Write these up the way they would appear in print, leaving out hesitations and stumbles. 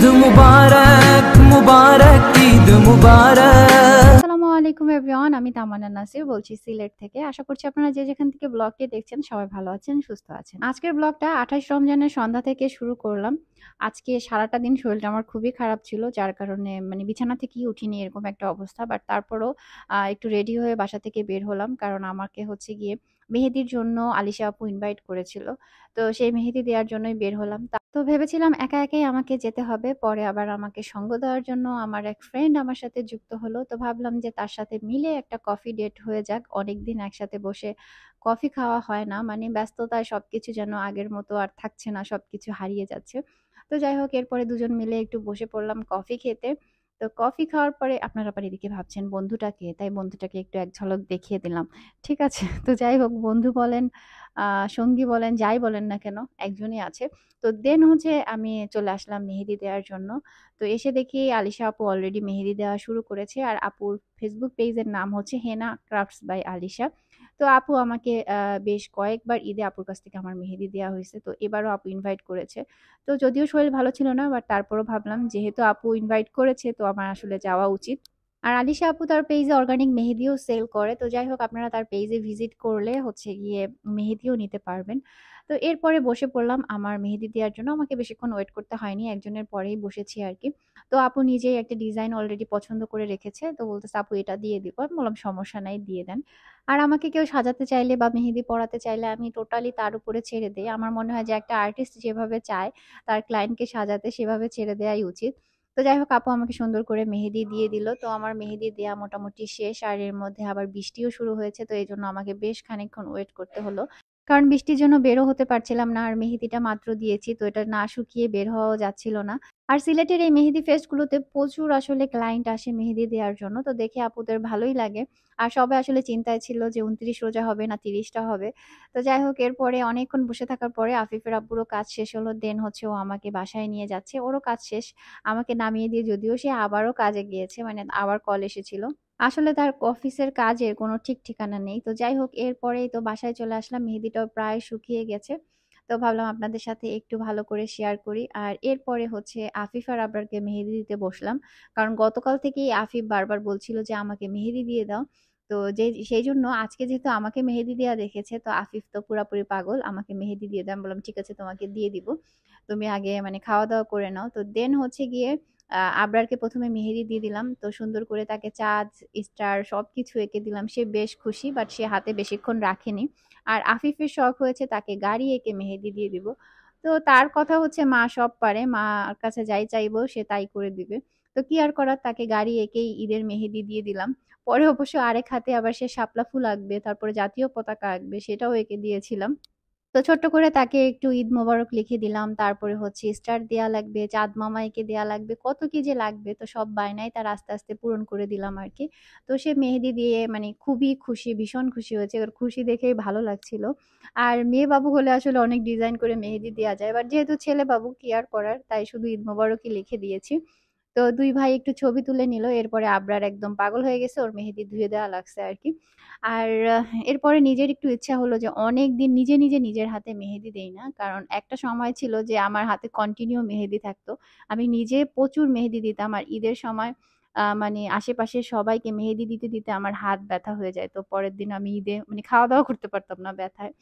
ईद मुबारक मुबारक ईद मुबारक। আসসালামু আলাইকুম এভরিওয়ান, আমি তামান্না নাসির বলছি সিলেট থেকে। আশা করছি আপনারা যে যেখান থেকে ব্লগটি দেখছেন সবাই ভালো আছেন, সুস্থ আছেন। আজকের ব্লগটা 28 রমজানের সন্ধ্যা থেকে শুরু করলাম। আজকে সারাটা দিন শরীরটা আমার খুবই খারাপ ছিল, যার কারণে মানে বিছানা থেকেই উঠিনি, এরকম একটা অবস্থা। বাট তারপরও একটু রেডি হয়ে বাসা থেকে বের হলাম, কারণ আমাকে হচ্ছে গিয়ে মেহেদির জন্য আলিশা আপু ইনভাইট করেছিল। তো সেই মেহেদি দেওয়ার জন্যই বের হলাম। তো ভেবেছিলাম একা একাই আমাকে যেতে হবে, পরে আবার আমাকে সঙ্গ দেওয়ার জন্য আমার এক ফ্রেন্ড আমার সাথে যুক্ত হলো। তো ভাবলাম যে তার সাথে মিলে একটা কফি ডেট হয়ে যাক। অনেকদিন একসাথে বসে কফি খাওয়া হয় না, মানে ব্যস্ততায় সবকিছু যেন আগের মতো আর থাকছে না, সবকিছু হারিয়ে যাচ্ছে। তো যাই হোক, এরপরে দুজন মিলে একটু বসে পড়লাম কফি খেতে। তো কফি খাওয়ার পরে আপনারা আবার এদিকে ভাবছেন বন্ধুটাকে, তাই বন্ধুটাকে একটু এক ঝলক দেখিয়ে দিলাম। ঠিক আছে, তো যাই হোক, বন্ধু বলেন সঙ্গী বলেন যাই বলেন না কেন, একজনই আছে। তো দেন হচ্ছে আমি চলে আসলাম মেহেদি দেওয়ার জন্য। তো এসে দেখি আলিশা আপু অলরেডি মেহেদি দেওয়া শুরু করেছে, আর আপুর ফেসবুক পেজের নাম হচ্ছে হেনা ক্রাফটস বাই আলিশা। তো আপু আমাকে বেশ কয়েকবার ঈদে আপুর কাছ থেকে আমার মেহেদি দেওয়া হয়েছে, তো এবারও আপু ইনভাইট করেছে। তো যদিও শরীর ভালো ছিল না, বাট তারপরও ভাবলাম যেহেতু আপু ইনভাইট করেছে তো আমার আসলে যাওয়া উচিত। আর আলিশা আপু তার পেজে অর্গানিক মেহেদিও সেল করে। তো যাই হোক, আপনারা তার পেজে ভিজিট করলে হচ্ছে গিয়ে মেহেদিও নিতে পারবেন। তো এরপরে বসে পড়লাম আমার মেহেদি দেওয়ার জন্য। আমাকে বেশিক্ষণ ওয়েট করতে হয়নি, একজনের পরেই বসেছি আর কি। তো আপু নিজেই একটা ডিজাইন অলরেডি পছন্দ করে রেখেছে, তো বলতেছে আপু এটা দিয়ে দিব। আমি বললাম সমস্যা নাই, দিয়ে দেন। আর আমাকে কেউ সাজাতে চাইলে বা মেহেদি পরাতে চাইলে আমি টোটালি তার উপরে ছেড়ে দেই। আমার মনে হয় যে একটা আর্টিস্ট যেভাবে চায় তার ক্লায়েন্টকে সাজাতে, সেভাবে ছেড়ে দেওয়াই উচিত। তো যাই হোক, আপু আমাকে সুন্দর করে মেহেদি দিয়ে দিল। তো আমার মেহেদি দেয়া মোটামুটি শেষ, আর এর মধ্যে আবার বৃষ্টিও শুরু হয়েছে, তো এই জন্য আমাকে বেশ খানিকক্ষণ ওয়েট করতে হলো। কারণ বৃষ্টির জন্য বেরও হতে পারছিলাম না, আর মেহেদিটা মাত্র দিয়েছি, তো এটা না শুকিয়ে বের হওয়াও যাচ্ছিল না। আর সিলেটের এই মেহেদি ফেস্ট গুলোতে প্রচুর আসলে ক্লায়েন্ট আসে মেহেদি দেওয়ার জন্য, তো দেখে আপুদের ভালোই লাগে। আর সবাই আসলে চিন্তায় ছিল যে 29 রোজা হবে না 30টা হবে। তো যাই হোক, এরপরে অনেকক্ষণ বসে থাকার পরে আফিফের আব্বুরও কাজ শেষ হলো, দেন হচ্ছে ও আমাকে বাসায় নিয়ে যাচ্ছে, ওরও কাজ শেষ। আমাকে নামিয়ে দিয়ে যদিও সে আবারও কাজে গিয়েছে, মানে আবার কল এসেছিল। আসলে তার অফিসের কাজের কোনো ঠিক ঠিকানা নেই। তো যাই হোক, এরপরেই তো বাসায় চলে আসলাম, মেহেদিটাও প্রায় শুকিয়ে গেছে। তো ভাবলাম আপনাদের সাথে একটু ভালো করে শেয়ার করি। আর এরপরে হচ্ছে আফিফ আর আবরারকে মেহেদি দিতে বসলাম। কারণ গতকাল থেকেই আফিফ বারবার বলছিল যে আমাকে মেহেদি দিয়ে দাও। তো সেই জন্য আজকে যেহেতু আমাকে মেহেদি দেওয়া দেখেছে, তো আফিফ তো পুরাপুরি পাগল, আমাকে মেহেদি দিয়ে দাও। আমি বললাম ঠিক আছে, তোমাকে দিয়ে দিব, তুমি আগে মানে খাওয়া দাওয়া করে নাও। তো দেন হচ্ছে গিয়ে আবরারকে প্রথমে মেহেদি দিয়ে দিলাম। তো সুন্দর করে তাকে চাঁদ, স্টার সবকিছু এঁকে দিলাম। সে বেশ খুশি, বাট সে হাতে বেশিক্ষণ রাখেনি। আর আফিফের শখ হয়েছে তাকে গাড়ি এঁকে মেহেদি দিয়ে দিব। তো তার কথা হচ্ছে মা সব পারে, মার কাছে যাই চাইবো সে তাই করে দিবে। তো কি আর করার, তাকে গাড়ি এঁকেই ঈদের মেহেদি দিয়ে দিলাম। পরে অবশ্য আরেক হাতে আবার সে শাপলা ফুল আঁকবে, তারপরে জাতীয় পতাকা আঁকবে, সেটাও এঁকে দিয়েছিলাম। তো ছোট্ট করে তাকে একটু ঈদ মোবারক লিখে দিলাম। তারপরে হচ্ছে স্টার দেয়া লাগবে, চাঁদ মামাইকে দেয়া লাগবে, কত কি যে লাগবে, তো সব বায়নাই তার আস্তে আস্তে পূরণ করে দিলাম আর কি। তো সে মেহেদি দিয়ে মানে খুবই খুশি, ভীষণ খুশি হয়েছে, ওর খুশি দেখেই ভালো লাগছিল। আর মেয়ে বাবু হলে আসলে অনেক ডিজাইন করে মেহেদি দেওয়া যায়, বাট যেহেতু ছেলে বাবু কি আর করার, তাই শুধু ঈদ মোবারকই লিখে দিয়েছি। তো দুই ভাই একটু ছবি তুলে নিল, এরপরে আবরার একদম পাগল হয়ে গেছে, ওর মেহেদি ধুয়ে দেওয়া লাগছে আর কি। আর এরপরে নিজের একটু ইচ্ছা হলো যে অনেকদিন নিজে নিজে নিজের হাতে মেহেদি দেই না, কারণ একটা সময় ছিল যে আমার হাতে কন্টিনিউ মেহেদি থাকতো। আমি নিজে প্রচুর মেহেদি দিতাম, আর ঈদের সময় মানে আশেপাশে সবাইকে মেহেদি দিতে দিতে আমার হাত ব্যথা হয়ে যায়, তো পরের দিন আমি ঈদে মানে খাওয়া দাওয়া করতে পারতাম না ব্যথায়।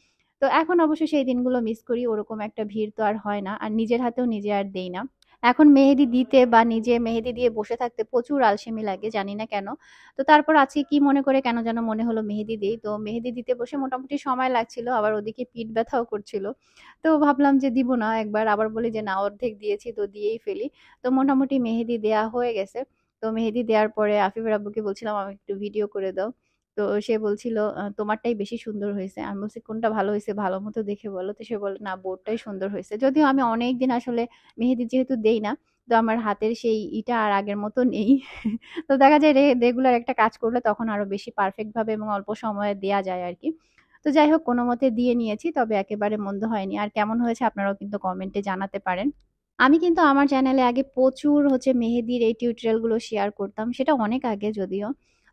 তো এখন অবশ্য সেই দিনগুলো মিস করি, ওরকম একটা ভিড় তো আর হয় না, আর নিজের হাতেও নিজে আর দেই না। এখন মেহেদি দিতে বা নিজে মেহেদি দিয়ে বসে থাকতে প্রচুর আলসেমি লাগে, জানি না কেন। তো তারপর আজকে কি মনে করে কেন যেন মনে হলো মেহেদি দেই। তো মেহেদি দিতে বসে মোটামুটি সময় লাগছিল, আবার ওদিকে পিঠ ব্যথাও করছিল। তো ভাবলাম যে দিব না, একবার আবার বলি যে না, অর্ধেক দিয়েছি তো দিয়েই ফেলি। তো মোটামুটি মেহেদি দেয়া হয়ে গেছে। তো মেহেদি দেওয়ার পরে আফিফের আব্বুকে বলছিলাম আমাকে একটু ভিডিও করে দাও। তো সে বলছিল তোমারটাই বেশি সুন্দর হয়েছে। আমি বলছি কোনটা ভালো হয়েছে ভালো মতো দেখে বলো। তো সে বলে না, বোরটাই সুন্দর হয়েছে। যদিও আমি অনেকদিন আসলে মেহেদি যেহেতু দেই না, তো আমার হাতের সেই ইটা আর আগের মতো নেই। তো দেখা যায় রেগুলার একটা কাজ করলে তখন আরো বেশি পারফেক্ট ভাবে এবং অল্প সময়ে দেয়া যায় আর কি। তো যাই হোক, কোনো মতে দিয়ে নিয়েছি, তবে একেবারে মন্দ হয়নি। আর কেমন হয়েছে আপনারাও কিন্তু কমেন্টে জানাতে পারেন। আমি কিন্তু আমার চ্যানেলে আগে প্রচুর হচ্ছে মেহেদির এই টিউটোরিয়াল গুলো শেয়ার করতাম, সেটা অনেক আগে যদিও।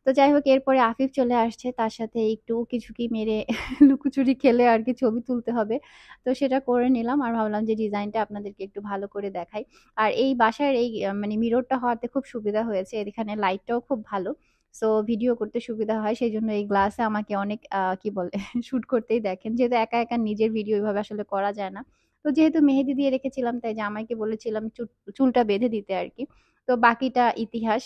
তো যাই হোক এরপরে আফিফ চলে আসছে, তার সাথে একটু উকি-ঝুঁকি মেরে লুকোচুরি খেলে আরকি ছবি তুলতে হবে। তো সেটা করে নিলাম আর ভাবলাম যে ডিজাইনটা আপনাদেরকে একটু ভালো করে দেখাই। আর এই বাসার এই মানে মিররটা হওয়াতে খুব সুবিধা হয়েছে। এখানে লাইটটাও খুব ভালো। সো ভিডিও করতে সুবিধা হয়। সেজন্য এই গ্লাসে আমাকে অনেক কি বলে শুট করতেই দেখেন। যেহেতু একা, একা নিজের ভিডিও এভাবে আসলে করা যায় না। তো যেহেতু মেহেদি দিয়ে রেখেছিলাম তাই জামাইকে বলেছিলাম চুলটা বেঁধে দিতে আরকি। তো বাকিটা ইতিহাস।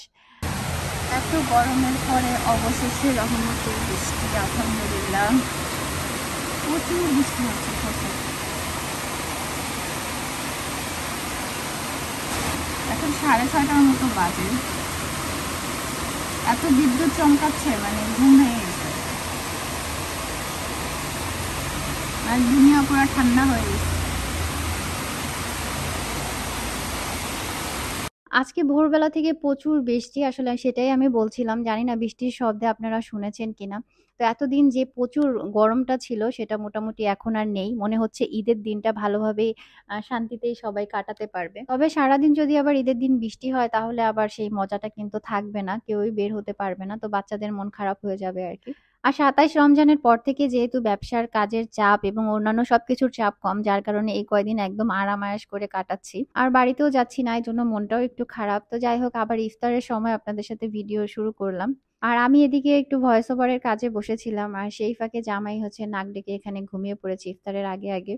এত গরমের পরে অবশেষে রহমতের বৃষ্টি, আলহামদুলিল্লাহ। প্রচুর বৃষ্টি হচ্ছে প্রচুর। এখন 6:30টার মতো বাজে। এত বিদ্যুৎ চমকাচ্ছে মানে ঘুম ভেঙে গেছে। আর দুনিয়া পুরো ঠান্ডা হয়ে গেছে। আজকে ভোরবেলা থেকে প্রচুর বৃষ্টি, আসলে সেটাই আমি বলছিলাম। জানি না বৃষ্টির শব্দে আপনারা শুনেছেন কিনা। তো এতদিন যে প্রচুর গরমটা ছিল সেটা মোটামুটি এখন আর নেই। মনে হচ্ছে ঈদের দিনটা ভালোভাবে শান্তিতেই সবাই কাটাতে পারবে। তবে সারাদিন যদি আবার ঈদের দিন বৃষ্টি হয় তাহলে আবার সেই মজাটা কিন্তু থাকবে না। কেউই বের হতে পারবে না। তো বাচ্চাদের মন খারাপ হয়ে যাবে আরকি। আর ২৭ রমজানের পর থেকে যেহেতু ব্যবসার কাজের চাপ এবং অন্যান্য সবকিছুর চাপ কম, যার কারণে এই কয়দিন একদম আরাম-আয়েশ করে কাটাচ্ছি। আর বাড়িতেও যাচ্ছি না, এজন্য মনটাও একটু খারাপ। তো যাই হোক আবার ইফতারের সময় আপনাদের সাথে ভিডিও শুরু করলাম। আর আমি এদিকে একটু ভয়েস ওভারের কাজে বসেছিলাম। আর সেই ফাঁকে জামাই হচ্ছে নাক ডেকে এখানে ঘুমিয়ে পড়েছে ইফতারের আগে, আগে।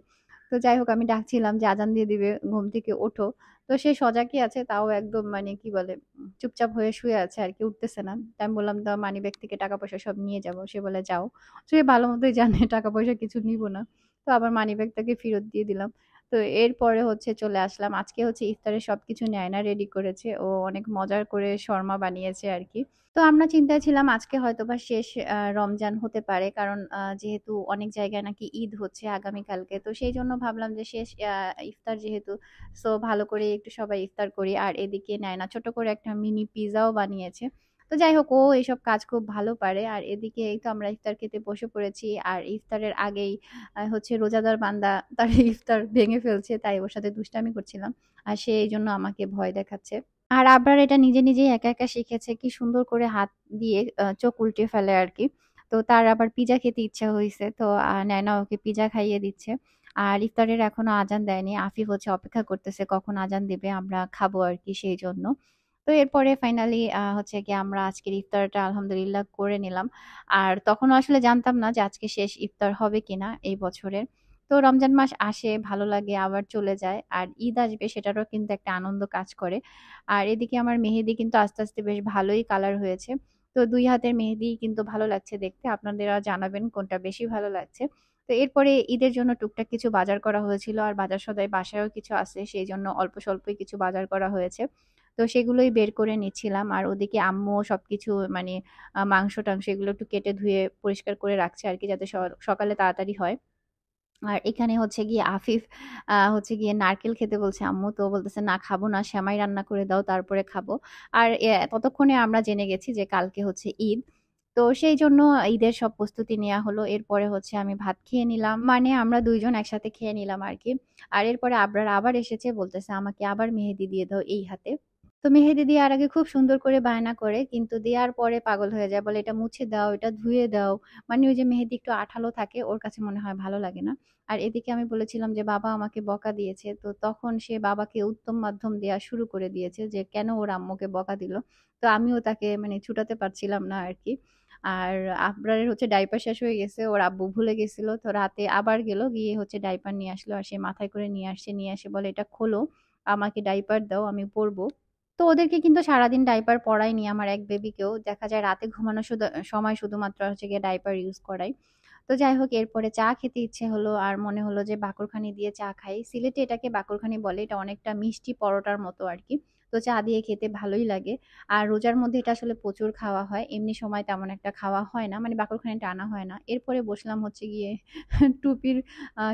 তো যাই হোক আমি ডাকছিলাম যে আজান দিয়ে দিবে, ঘুম থেকে ওঠো। তো সে সজাগই আছে, তাও একদম মানে কি বলে চুপচাপ হয়ে শুয়ে আছে আরকি, উঠতেছে না। তো আমি বললাম, "দাও মানিব্যাগ থেকে টাকা-পয়সা সব নিয়ে যাবো।" সে বলে, "যাও।" সে ভালো মতোই জানে টাকা-পয়সা কিছু নিবো না। তো আবার মানিব্যাগ তাকে ফেরত দিয়ে দিলাম। তো এরপরে হচ্ছে চলে আসলাম। আজকে হচ্ছে ইফতারের সবকিছু নেয়না রেডি করেছে। ও অনেক মজার করে শর্মা বানিয়েছে আরকি। তো আমরা চিন্তায় ছিলাম আজকে হয়তোবা শেষ রমজান হতে পারে। কারণ যেহেতু অনেক জায়গায় নাকি ঈদ হচ্ছে আগামীকালকে। তো সেইজন্য ভাবলাম যে শেষ ইফতার যেহেতু, সো ভালো করে একটু সবাই ইফতার করি। আর এদিকে নায়না ছোট করে একটা মিনি পিজ্জাও বানিয়েছে। তো যাই হোক ও এসব কাজ খুব ভালো পারে। আর এদিকে এই তো আমরা ইফতার খেতে বসে পড়েছি। আর ইফতারের আগেই হচ্ছে রোজাদার বান্দা তার ইফতার ভেঙে ফেলছে। তাই ওর সাথে দুষ্টামি করছিলাম। আর সে এইজন্য আমাকে ভয় দেখাচ্ছে। আর আবরার এটা নিজে, নিজেই একা, একা শিখেছে। কি সুন্দর করে হাত দিয়ে চোখ উল্টে ফেলে আরকি। তো তার আবার পিজ্জা খেতে ইচ্ছা হইছে। তো নায়না ওকে পিজ্জা খাইয়ে দিচ্ছে। আর ইফতারের এখনো আজান দেয়নি। আফিফ হচ্ছে অপেক্ষা করতেছে কখন আজান দিবে, আমরা খাবো আরকি সেইজন্য। তো এরপরে ফাইনালি হচ্ছে গিয়ে আমরা আজকের ইফতারটা আলহামদুলিল্লাহ করে নিলাম। আর তখনও আসলে জানতাম না যে আজকে শেষ ইফতার হবে কিনা এই বছরের। তো রমজান মাস আসে, ভালো লাগে, আবার চলে যায়। আর ঈদ আসবে সেটারও কিন্তু একটা আনন্দ কাজ করে। আর এদিকে আমার মেহেদি কিন্তু আস্তে, আস্তে বেশ ভালোই কালার হয়েছে। তো ২ হাতের মেহেদিই কিন্তু ভালো লাগছে দেখতে। আপনাদেরা জানাবেন কোনটা বেশি ভালো লাগছে। তো এরপরে ঈদের জন্য টুকটাক কিছু বাজার করা হয়েছিল। আর বাজার সদাই বাসায়ও কিছু আছে, সেইজন্য অল্প স্বল্পই কিছু বাজার করা হয়েছে। তো সেগুলোই বের করে নিচ্ছিলাম। আর ওদিকে আম্মুও সবকিছু মানে মাংস-টাংস এগুলো একটু কেটে ধুয়ে পরিষ্কার করে রাখছে আরকি, যাতে সকালে তাড়াতাড়ি হয়। আর এখানে হচ্ছে গিয়ে আফিফ হচ্ছে গিয়ে নারকেল খেতে বলছে আম্মু। তো বলতেছে, "না খাবো না, সেমাই রান্না করে দাও তারপরে খাবো।" আর ততক্ষণে আমরা জেনে গেছি যে কালকে হচ্ছে ঈদ। তো সেইজন্য ঈদের সব প্রস্তুতি নেয়া হলো। এরপরে হচ্ছে আমি ভাত খেয়ে নিলাম। মানে আমরা ২ জন একসাথে খেয়ে নিলাম আরকি। আর এরপরে আবরার আবার এসেছে, বলতেছে, "আমাকে আবার মেহেদি দিয়ে দাও এই হাতে।" তো মেহেদি দেওয়ার আগে খুব সুন্দর করে বায়না করে, কিন্তু দেওয়ার পরে পাগল হয়ে যায়। বলে, "এটা মুছে দাও, এটা ধুয়ে দাও।" মানে ওই যে মেহেদি একটু আঠালো থাকে, ওর কাছে মনে হয় ভালো লাগে না। আর এদিকে আমি বলেছিলাম যে, "বাবা আমাকে বকা দিয়েছে।" তো তখন সে বাবাকে উত্তম মাধ্যম দেয়া শুরু করে দিয়েছে যে, কেন ওর আম্মুকে বকা দিল। তো আমিও তাকে মানে ছুটাতে পারছিলাম না আরকি। আর আবরারের হচ্ছে ডাইপার শেষ হয়ে গেছে। ওর আব্বু ভুলে গেছিল। তো রাতে আবার গেল, গিয়ে হচ্ছে ডাইপার নিয়ে আসলো। আর সে মাথায় করে নিয়ে আসছে। নিয়ে এসে বলে, "এটা খোলো, আমাকে ডাইপার দাও, আমি পড়বো।" তো ওদেরকে কিন্তু সারাদিন ডাইপার পড়াইনি, আমার এক বেবিকেও। দেখা যায় রাতে ঘুমানোর সময় শুধুমাত্র হচ্ছে গিয়ে ডাইপার ইউজ করাই। তো যাই হোক এরপরে চা খেতে ইচ্ছে হলো আর মনে হলো যে বাকরখানি দিয়ে চা খাই। সিলেটে এটাকে বাকরখানি বলে। এটা অনেকটা মিষ্টি পরোটার মতো আরকি। তো চা দিয়ে খেতে ভালোই লাগে। আর রোজার মধ্যে এটা আসলে প্রচুর খাওয়া হয়। এমনি সময় তেমন একটা খাওয়া হয় না। মানে বাকরখানিটা আনা হয় না। এরপরে বসলাম হচ্ছে গিয়ে টুপির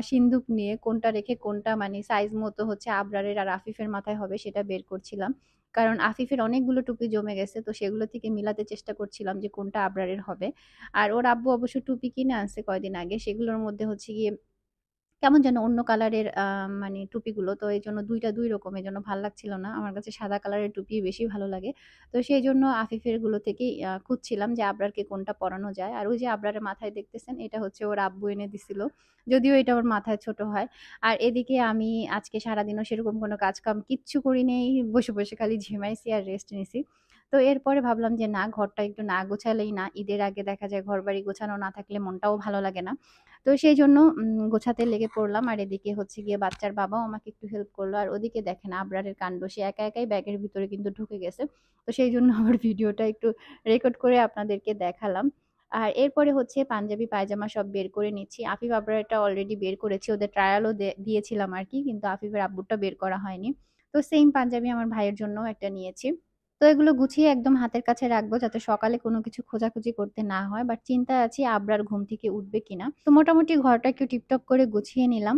সিন্দুক নিয়ে কোনটা রেখে কোনটা মানে সাইজ মতো হচ্ছে আবরারের আর আফিফের মাথায় হবে সেটা বের করছিলাম। কারণ আফিফের অনেকগুলো টুপি জমে গেছে। তো সেগুলো থেকে মিলাতে চেষ্টা করছিলাম যে কোনটা আবরারের হবে। আর ওর আব্বু অবশ্য টুপি কিনে আনছে কয়দিন আগে। সেগুলোর মধ্যে হচ্ছে গিয়ে কেমন যেন অন্য কালারের মানে টুপিগুলো। তো এইজন্য ২ টা ২ রকম, এজন্য ভাল লাগছিল না। আমার কাছে সাদা কালারের টুপি বেশি ভালো লাগে। তো সেইজন্য আফিফের গুলো থেকেই খুঁজছিলাম যে আবরারকে কোনটা পরানো যায়। আর ওই যে আবরারের মাথায় দেখতেছেন, এটা হচ্ছে ওর আব্বু এনে দিছিল। যদিও এটা ওর মাথায় ছোট হয়। আর এদিকে আমি আজকে সারাদিনও সেরকম কোনো কাজ-কাম কিচ্ছু করি নাই। বসে, বসে খালি ঝিমাইছি আর রেস্ট নিছি। তো এরপরে ভাবলাম যে না, ঘরটা একটু না গোছালেই না। ঈদের আগে দেখা যায় ঘরবাড়ি গোছানো না থাকলে মনটাও ভালো লাগে না। তো সেইজন্য গোছাতে লেগে পড়লাম। আর এদিকে হচ্ছে গিয়ে বাচ্চার বাবাও আমাকে একটু হেল্প করলো। আর ওদিকে দেখেন আবরারের কাণ্ড। সে একা একাই ব্যাগের ভিতরে কিন্তু ঢুকে গেছে। তো সেইজন্য আমার ভিডিওটা একটু রেকর্ড করে আপনাদেরকে দেখালাম। আর এরপরে হচ্ছে পাঞ্জাবি পায়জামা সব বের করে নিচ্ছি। আফিফ আবরারটা অলরেডি বের করেছি। ওদের ট্রায়ালও দিয়েছিলাম আরকি। কিন্তু আফিফের আব্বুরটা বের করা হয়নি। তো সেইম পাঞ্জাবি আমার ভাইয়ের জন্যও একটা নিয়েছি। তো এগুলো গুছিয়ে একদম হাতের কাছে রাখবো যাতে সকালে কোনো কিছু খোঁজাখুঁজি করতে না হয়। বাট চিন্তায় আছি আবরার ঘুম থেকে উঠবে কিনা। তো মোটামুটি ঘরটা একটু টিপটপ করে গুছিয়ে নিলাম।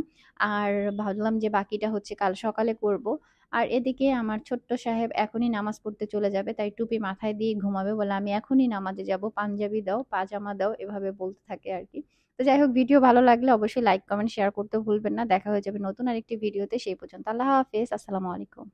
আর ভাবলাম যে বাকিটা হচ্ছে কাল সকালে করব। আর এদিকে আমার ছোট্ট সাহেব এখনই নামাজ পড়তে চলে যাবে। তাই টুপি মাথায় দিয়ে ঘুমাবে বলে আমি এখনই নামাজে যাব। পাঞ্জাবি দাও, পাজামা দাও, এভাবে বলতে থাকে আরকি। তো যাই হোক, ভিডিও ভালো লাগলে অবশ্যই লাইক, কমেন্ট, শেয়ার করতে ভুলবেন না। দেখা হয়ে যাবে নতুন আরেকটি ভিডিওতে। সেই পর্যন্ত আল্লাহ হাফেজ। আসসালামু আলাইকুম।